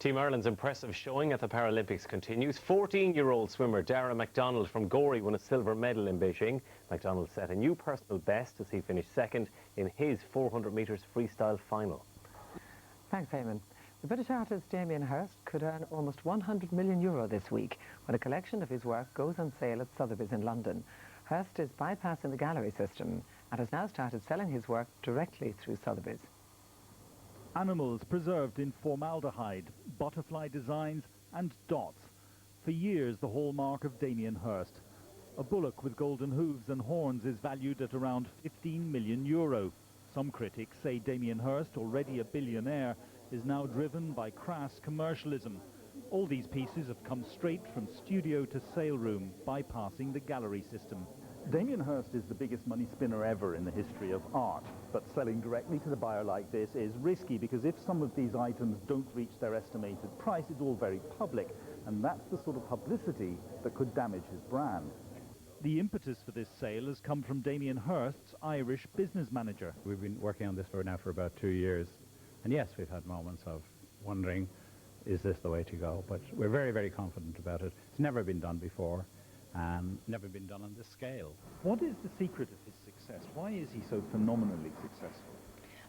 Team Ireland's impressive showing at the Paralympics continues. 14-year-old swimmer Darragh MacDonald from Gorey won a silver medal in Beijing. MacDonald set a new personal best as he finished second in his 400 metres freestyle final. Thanks, Eamon. The British artist Damien Hirst could earn almost €100 million this week when a collection of his work goes on sale at Sotheby's in London. Hirst is bypassing the gallery system and has now started selling his work directly through Sotheby's. Animals preserved in formaldehyde, butterfly designs and dots. For years the hallmark of Damien Hirst. A bullock with golden hooves and horns is valued at around €15 million. Some critics say Damien Hirst, already a billionaire, is now driven by crass commercialism. All these pieces have come straight from studio to sale room, bypassing the gallery system. Damien Hirst is the biggest money spinner ever in the history of art, but selling directly to the buyer like this is risky because if some of these items don't reach their estimated price, it's all very public, and that's the sort of publicity that could damage his brand. The impetus for this sale has come from Damien Hirst's Irish business manager. We've been working on this for about 2 years, and yes, we've had moments of wondering, is this the way to go? But we're very, very confident about it. It's never been done before, and never been done on this scale. What is the secret of his success? Why is he so phenomenally successful?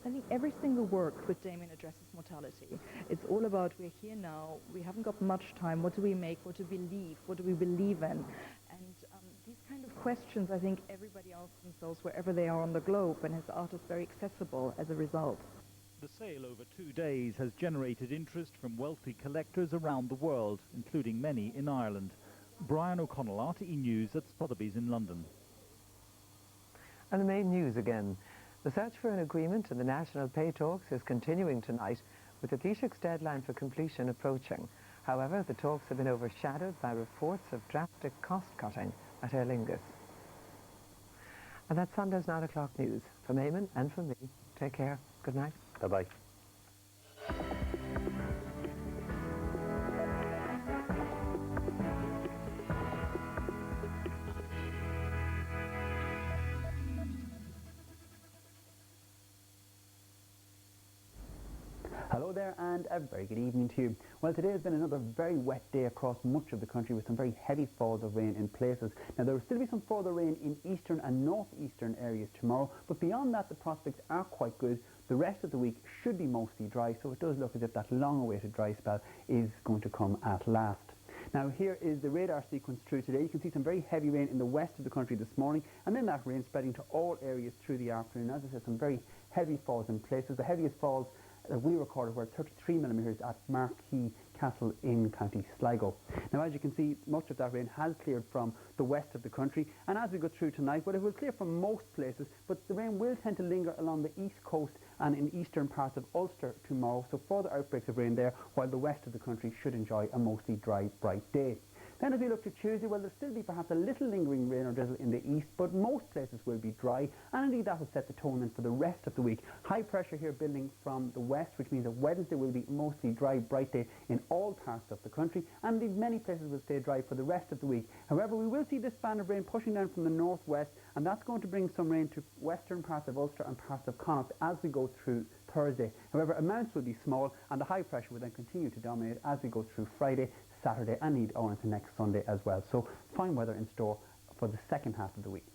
I think every single work with Damien addresses mortality. It's all about we're here now, we haven't got much time, what do we make, what do we leave, what do we believe in? And these kind of questions I think everybody asks themselves wherever they are on the globe, and his art is very accessible as a result. The sale over 2 days has generated interest from wealthy collectors around the world, including many in Ireland. Brian O'Connell, RTE News at Sotheby's in London. And the main news again. The search for an agreement in the national pay talks is continuing tonight, with the Taoiseach's deadline for completion approaching. However, the talks have been overshadowed by reports of drastic cost-cutting at Aer Lingus. And that's Sunday's 9 o'clock news. From Eamon and from me, take care. Good night. Bye-bye. Hello there and a very good evening to you. Well, today has been another very wet day across much of the country with some very heavy falls of rain in places. Now, there will still be some further rain in eastern and northeastern areas tomorrow, but beyond that the prospects are quite good. The rest of the week should be mostly dry, so it does look as if that long-awaited dry spell is going to come at last. Now, here is the radar sequence through today. You can see some very heavy rain in the west of the country this morning, and then that rain spreading to all areas through the afternoon. As I said, some very heavy falls in places. The heaviest falls that we recorded were 33 millimetres at Marquee Castle in County Sligo. Now, as you can see, much of that rain has cleared from the west of the country, and as we go through tonight, well, it will clear from most places, but the rain will tend to linger along the east coast and in eastern parts of Ulster tomorrow, so further outbreaks of rain there, while the west of the country should enjoy a mostly dry, bright day. Then as we look to Tuesday, well, there'll still be perhaps a little lingering rain or drizzle in the east, but most places will be dry, and indeed that will set the tone then for the rest of the week. High pressure here building from the west, which means that Wednesday will be mostly dry, bright day in all parts of the country, and indeed many places will stay dry for the rest of the week. However, we will see this band of rain pushing down from the northwest, and that's going to bring some rain to western parts of Ulster and parts of Connacht as we go through Thursday. However, amounts will be small, and the high pressure will then continue to dominate as we go through Friday, Saturday, and indeed on into next Sunday as well. So fine weather in store for the second half of the week.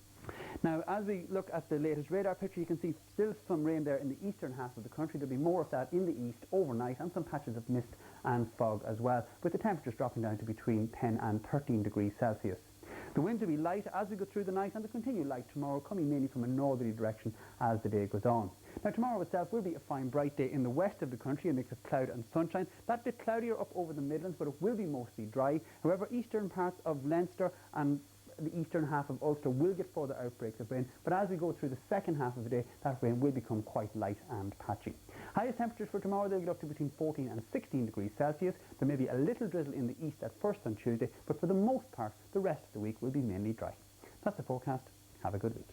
Now, as we look at the latest radar picture, you can see still some rain there in the eastern half of the country. There'll be more of that in the east overnight, and some patches of mist and fog as well, with the temperatures dropping down to between 10 and 13 degrees Celsius. The winds will be light as we go through the night, and they'll continue light tomorrow, coming mainly from a northerly direction as the day goes on. Now, tomorrow itself will be a fine bright day in the west of the country, a mix of cloud and sunshine. That bit cloudier up over the Midlands, but it will be mostly dry. However, eastern parts of Leinster and the eastern half of Ulster will get further outbreaks of rain, but as we go through the second half of the day, that rain will become quite light and patchy. Highest temperatures for tomorrow, they'll get up to between 14 and 16 degrees Celsius. There may be a little drizzle in the east at first on Tuesday, but for the most part, the rest of the week will be mainly dry. That's the forecast. Have a good week.